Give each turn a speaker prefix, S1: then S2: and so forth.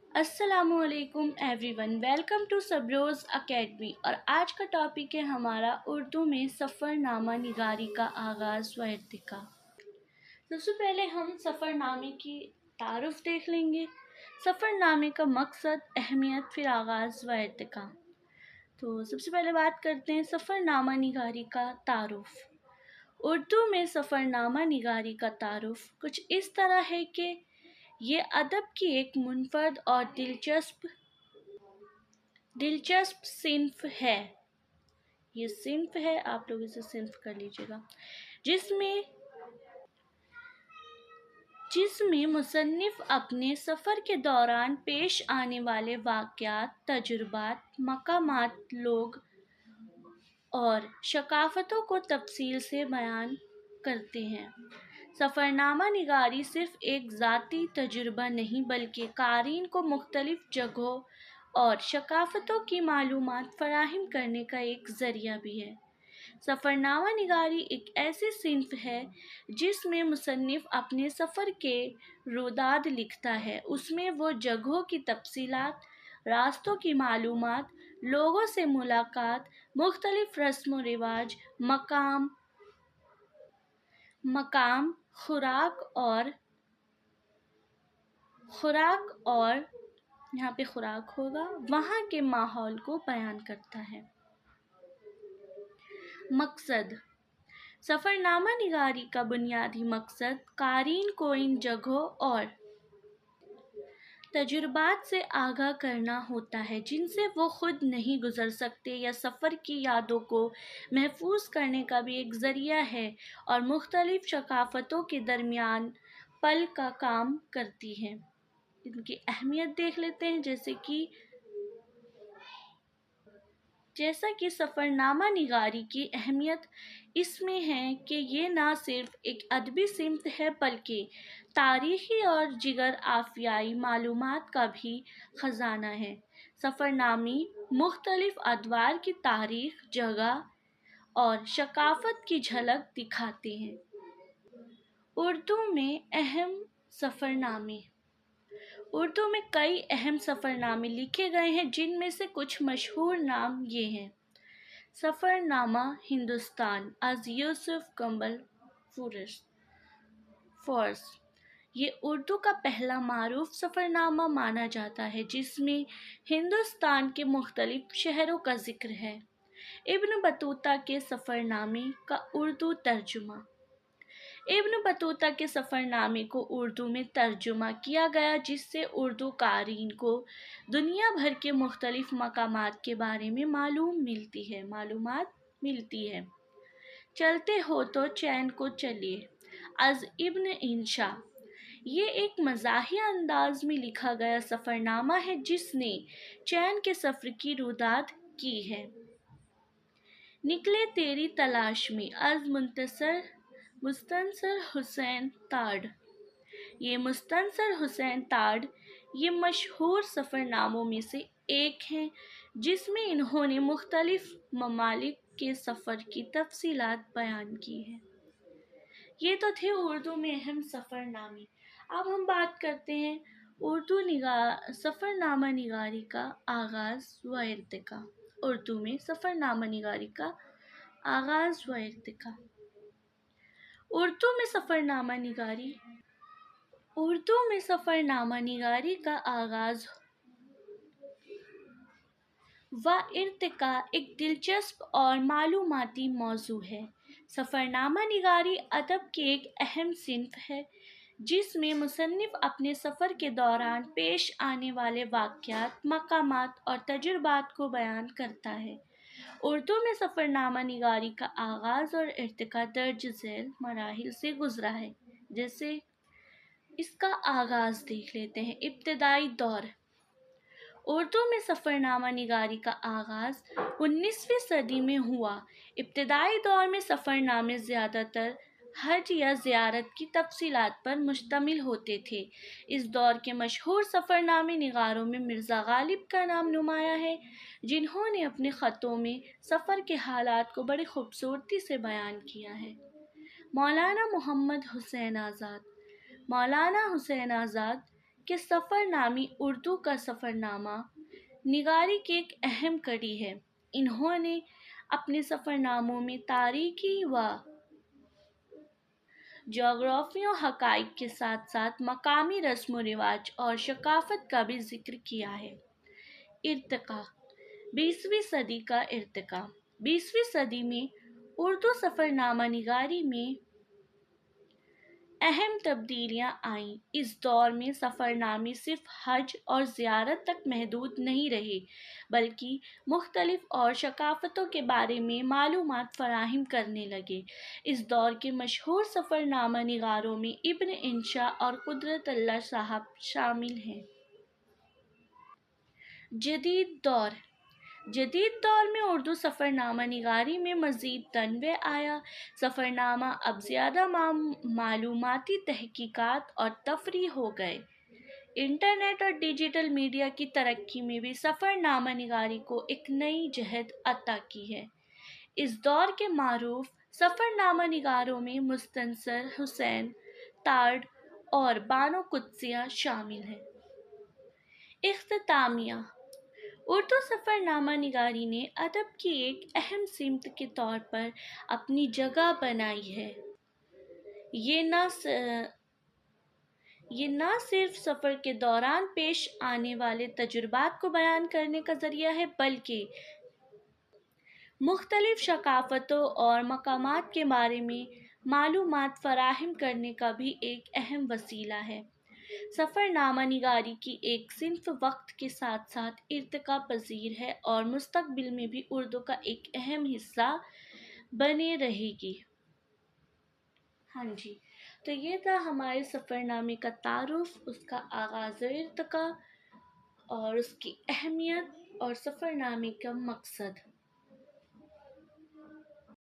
S1: अस्सलामु अलैकुम everyone, welcome to सबरोज़ academy. और आज का टॉपिक है हमारा उर्दू में सफ़रनामा निगारी का आगाज़ व इर्तिका। सबसे पहले हम सफ़रनामे की तारुफ देख लेंगे। सफ़रनामे का मकसद, अहमियत, फिर आगाज़ व इर्तिका। तो सबसे पहले बात करते हैं सफ़रनामा निगारी का तारुफ। उर्दू में सफ़रनामा निगारी का तारुफ कुछ इस तरह है कि ये अदब की एक मुनफरद और दिलचस्प सिन्फ है। ये सिन्फ है, आप लोग इसे सिन्फ कर लीजिएगा, जिसमें मुसन्निफ़ अपने सफ़र के दौरान पेश आने वाले वाक़यात, तजुर्बात, मकामात, लोग और सकाफ़तों को तफ़सील से बयान करते हैं। सफ़रनामा निगारी सिर्फ़ एक ज़ाती तजुर्बा नहीं बल्कि क़ारीन को मुख्तलिफ़ जगहों और सकाफ़तों की मालूमात फ़राहम करने का एक ज़रिया भी है। सफ़रनामा निगारी एक ऐसी सिन्फ़ है जिसमें मुसन्निफ़ अपने सफ़र के रुदाद लिखता है। उसमें वो जगहों की तफ़सीलात, रास्तों की मालूमात, लोगों से मुलाकात, मुख्तलिफ़ रस्म व रिवाज, मकाम, खुराक और यहाँ पे खुराक होगा, वहाँ के माहौल को बयान करता है। मकसद, सफ़रनामा निगारी का बुनियादी मकसद क़ारीन को इन जगहों और तजुर्बात से आगाह करना होता है जिनसे वो ख़ुद नहीं गुज़र सकते, या सफ़र की यादों को महफूज करने का भी एक ज़रिया है और मुख्तलिफ़ सकाफ़तों के दरमियान पल का काम करती हैं। इनकी अहमियत देख लेते हैं, जैसा कि सफ़रनामा निगारी की अहमियत इसमें है कि ये ना सिर्फ़ एक अदबी सिमत है बल्कि तारीख़ी और जिगर आफ़ियाई मालूमात का भी ख़ज़ाना है। सफ़रनामी मुख्तलिफ़ अदवार की तारीख़, जगह और सकाफ़त की झलक दिखाते हैं। उर्दू में कई अहम सफ़रनामे लिखे गए हैं, जिनमें से कुछ मशहूर नाम ये हैं। सफ़रनामा हिंदुस्तान आज यूसुफ कमल फ़ोर्स, ये उर्दू का पहला मारूफ सफ़रनामा माना जाता है जिसमें हिंदुस्तान के मुख्तलिफ़ शहरों का ज़िक्र है। इब्न बतूता के सफ़रनामे का उर्दू तर्जुमा। इब्न बतूता के सफ़रनामे को उर्दू में तर्जुमा किया गया, जिससे उर्दू क़ारीन को दुनिया भर के मुख्तलिफ़ मकामात के बारे में मालूमात मिलती है। चलते हो तो चैन को चलिए आज इब्न इंशा, ये एक मज़ाहिया अंदाज में लिखा गया सफ़रनामा है जिसने चैन के सफ़र की रुदाद की है। निकले तेरी तलाश में आज मुस्तनसर हुसैन ताड़, ये मुस्तनसर हुसैन ताड़ ये मशहूर सफ़रनामों में से एक हैं जिसमें इन्होंने मुख्तलिफ़ ममालिक के सफ़र की तफ़सीलात बयान की हैं। ये तो थे उर्दू में अहम सफ़रनामे। अब हम बात करते हैं सफ़रनामा निगारी का आगाज़ व इर्तिका। उर्दू में सफ़रनामा निगारी का आगाज़ व इर्तिका। उर्दू में सफ़रनामा निगारी का आगाज़ व इर्तिका एक दिलचस्प और मालूमाती मौज़ू है। सफ़रनामा निगारी अदब की एक अहम सिन्फ़ है जिसमें मुसन्निफ़ अपने सफ़र के दौरान पेश आने वाले वाक़यात, मकामात और तजुर्बात को बयान करता है। उर्दू में सफ़रनामा निगारी का आगाज़ और इर्तिका दर्ज झेल मराहिल से गुज़रा है। जैसे इसका आगाज़ देख लेते हैं। इब्तिदाई दौर। उर्दू में सफ़रनामा निगारी का आगाज़ 19वीं सदी में हुआ। इब्तिदाई दौर में सफ़रनामे ज़्यादातर हज या ज़ियारत की तफ़सीलात पर मुश्तमिल होते थे। इस दौर के मशहूर सफ़रनामे निगारों में मिर्ज़ा ग़ालिब का नाम नुमाया है, जिन्होंने अपने ख़तों में सफ़र के हालात को बड़ी खूबसूरती से बयान किया है। मौलाना हुसैन आज़ाद, کہ سفرنامے اردو کا سفرنامہ نگاری کی ایک اہم کڑی ہے۔ انہوں نے اپنے سفرناموں میں تاریخی و جغرافیائی حقائق کے ساتھ ساتھ مقامی رسم و رواج اور ثقافت کا بھی ذکر کیا ہے۔ ارتقاء 20ویں صدی کا ارتقاء 20ویں صدی میں اردو سفرنامہ نگاری میں اہم تبدیلیاں آئیں۔ اس دور میں سفرنامے صرف حج اور زیارت تک محدود نہیں رہے بلکہ مختلف اور ثقافتوں کے بارے میں معلومات فراہم کرنے لگے۔ اس دور کے مشہور سفرنامہ نگاروں میں ابن انشا اور قدرت اللہ صاحب شامل ہیں۔ جدید دور میں اردو سفرنامہ نگاری میں مزید تنوع آیا۔ سفرنامہ اب زیادہ معلوماتی تحقیقات اور تفریح ہو گئے۔ انٹرنیٹ اور ڈیجیٹل میڈیا کی ترقی میں بھی سفرنامہ نگاری کو ایک نئی جہت عطا کی ہے۔ اس دور کے معروف سفرنامہ نگاروں میں مستنصر حسین تارڑ اور بانو قدسیہ شامل ہیں۔ اختتامیہ اردو سفرنامہ نگاری نے ادب کی ایک اہم سمت کے طور پر اپنی جگہ بنائی ہے۔ یہ نہ صرف سفر کے دوران پیش آنے والے تجربات کو بیان کرنے کا ذریعہ ہے بلکہ مختلف ثقافتوں اور مقامات کے بارے میں معلومات فراہم کرنے کا بھی ایک اہم وسیلہ ہے۔ سفرنامہ نگاری کی ایک صنف وقت کے ساتھ ساتھ ارتقاء پذیر ہے اور مستقبل میں بھی اردو کا ایک اہم حصہ بنے رہے گی۔ ہاں جی، تو یہ تھا ہمارے سفرنامے کا تعارف، اس کا آغاز و ارتقاء اور اس کی اہمیت اور سفرنامے کا مقصد۔